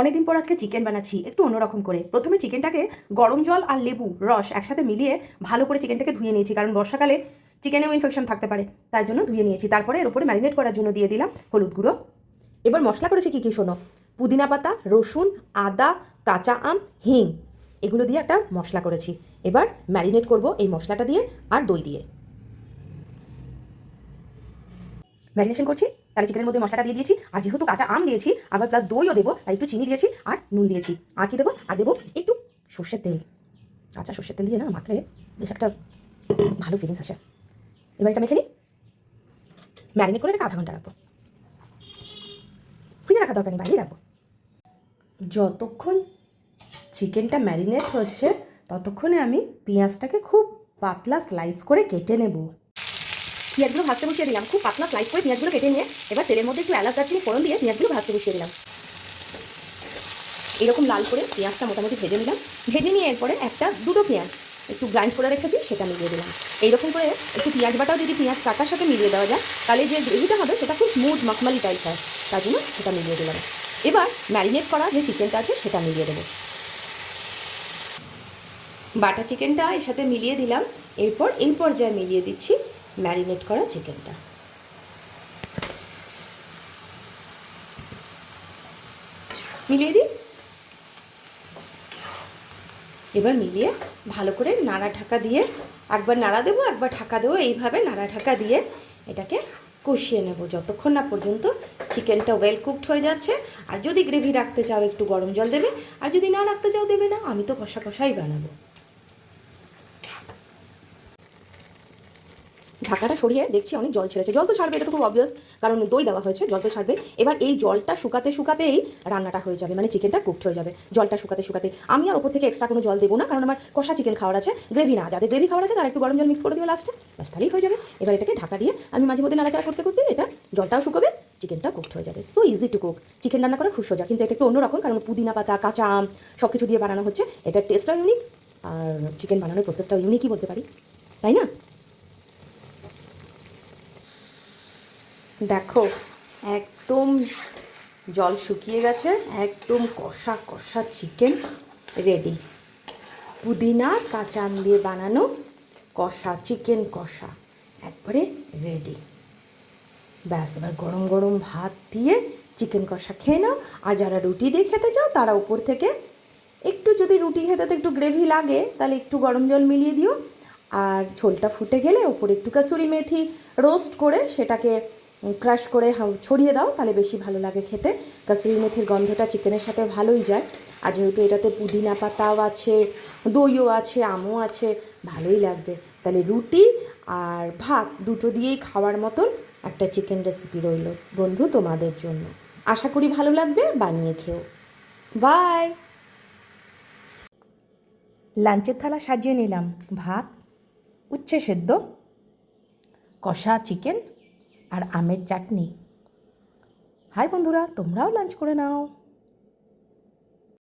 অনেকদিন পর আজকে চিকেন বানাচ্ছি একটু অন্যরকম করে। প্রথমে চিকেনটাকে গরম জল আর লেবু রস একসাথে মিলিয়ে ভালো করে চিকেনটাকে ধুয়ে নিয়েছি, কারণ বর্ষাকালে চিকেনেও ইনফেকশন থাকতে পারে, তাই জন্য ধুয়ে নিয়েছি। তারপরে এর উপরে ম্যারিনেট করার জন্য দিয়ে দিলাম হলুদ গুঁড়ো। এবার মশলা করেছি কী কী শোনো। পুদিনা পাতা, রসুন, আদা, কাঁচা আম, হিং, এগুলো দিয়ে একটা মশলা করেছি। এবার ম্যারিনেট করব এই মশলাটা দিয়ে আর দই দিয়ে। ম্যারিনেশন করছি, তাহলে চিকেনের মধ্যে মশলাটা দিয়ে দিয়েছি, আর যেহেতু কাঁচা আম দিয়েছি আবার প্লাস দইও দেবো, তাই একটু চিনি দিয়েছি আর নুন দিয়েছি। আর কি দেবো, আর দেবো একটু সর্ষের তেল। কাঁচা সর্ষের তেল দিয়ে না মাখলে বেশ একটা ভালো ফিলিংস আসে। এবার এটা মেখে নিই, ম্যারিনেট করে এটাকে আধা ঘন্টা রাখবো। ফ্রিজে রাখা দরকার নেই, বাইরেই রাখবো। যতক্ষণ চিকেনটা ম্যারিনেট হচ্ছে ততক্ষণে আমি পেঁয়াজটাকে খুব পাতলা স্লাইস করে কেটে নেব। পেঁয়াজগুলো ভাজতে বসিয়ে দিলাম, খুব পাতলা স্লাইস করে পেঁয়াজগুলো কেটে নিয়ে এবার তেলের মধ্যে একটু এলাচ দারচিনি ফোড়ন দিয়ে পেঁয়াজগুলো ভাজতে বসিয়ে দিলাম। এরকম লাল করে পেঁয়াজটা মোটামুটি ভেজে নিলাম। ভেজে নিয়ে এরপরে দুটো পেঁয়াজ একটু গ্রাইন্ড করে রেখেছি, সেটা মিলিয়ে দিলাম। এইরকম করে একটু পেঁয়াজ বাটাও যদি পেঁয়াজ কাটার সাথে মিলিয়ে দেওয়া যায়, তাহলে যে গ্রেভিটা হবে সেটা খুব স্মুথ মখমালি টাইপ হয়, তার জন্য সেটা মিলিয়ে দিলাম। এবার ম্যারিনেট করা যে চিকেনটা আছে সেটা মিলিয়ে দেবো। বাটা চিকেনটা এর সাথে মিলিয়ে দিলাম। এরপর এই পর্যায়ে মিলিয়ে দিচ্ছি ম্যারিনেট করা চিকেনটা। মিলিয়ে দিই। এবার মিলিয়ে ভালো করে নাড়া ঢাকা দিয়ে, একবার নাড়া দেবো একবার ঢাকা দেবো, এইভাবে নাড়া ঢাকা দিয়ে এটাকে কষিয়ে নেব যতক্ষণ না পর্যন্ত চিকেনটা ওয়েল কুকড হয়ে যাচ্ছে। আর যদি গ্রেভি রাখতে চাও একটু গরম জল দেবে, আর যদি না রাখতে চাও দেবে না। আমি তো কষা কষাই বানাবো। ঢাকাটা সরিয়ে দেখছি অনেক জল ছেড়েছে। জল তো ছাড়বে, এটা তো খুব অবভিয়াস, কারণ দই দেওয়া হয়েছে, জল তো ছাড়বে। এবার এই জলটা শুকাতে শুকাতেই রান্নাটা হয়ে যাবে, মানে চিকেনটা কুকড হয়ে যাবে জলটা শুকাতে শুকাতে। আমি আর ওপর থেকে এক্সট্রা কোনো জল দেবো না, কারণ আমার কষা চিকেন খাওয়ার আছে, গ্রেভি না। যাদের গ্রেভি খাওয়ার আছে তারা একটু গরম জল মিক্স করে দিও লাস্টে, ব্যাস তাহলেই হয়ে যাবে। এবার এটাকে ঢাকা দিয়ে আমি মাঝে মধ্যে নাড়াচাড়া করতে করতে এটা জলটাও শুকোবে, চিকেনটা কুকড হয়ে যাবে। So easy to cook. Chicken রান্না করা খুব সোজা, কিন্তু এটা একটু অন্যরকম, কারণ পুদিনা পাতা, কাঁচা আম সব কিছু দিয়ে বানানো হচ্ছে। এটার টেস্টটাও ইউনিক, আর চিকেন বানানোর প্রসেসটাও ইউনিকই বলতে পারি, তাই না? দেখো একদম জল শুকিয়ে গেছে, একদম কষা কষা চিকেন রেডি। পুদিনা কাঁচা আম দিয়ে বানানো কষা চিকেন কষা একবারে রেডি। ব্যাস, এবার গরম গরম ভাত দিয়ে চিকেন কষা খেয়ে নাও। আর যারা রুটি দিয়ে খেতে চাও তারা উপর থেকে একটু, যদি রুটি খেতে তো একটু গ্রেভি লাগে তাহলে একটু গরম জল মিলিয়ে দিও। আর ঝোলটা ফুটে গেলে ওপরে একটু কাসুরি মেথি রোস্ট করে সেটাকে ক্রাশ করে ছড়িয়ে দাও, তাহলে বেশি ভালো লাগে খেতে। কাসুরি মেথির গন্ধটা চিকেনের সাথে ভালোই যায়। আর যেহেতু এটাতে পুদিনা পাতাও আছে, দইও আছে, আমও আছে, ভালোই লাগবে। তাহলে রুটি আর ভাত দুটো দিয়েই খাওয়ার মতন একটা চিকেন রেসিপি রইল বন্ধু তোমাদের জন্য। আশা করি ভালো লাগবে, বানিয়ে খেও। বাই। লাঞ্চের থালা সাজিয়ে নিলাম, ভাত, উচ্ছে সেদ্ধ, কষা চিকেন আর আমের চাটনি। হাই বন্ধুরা, তোমরাও লাঞ্চ করে নাও।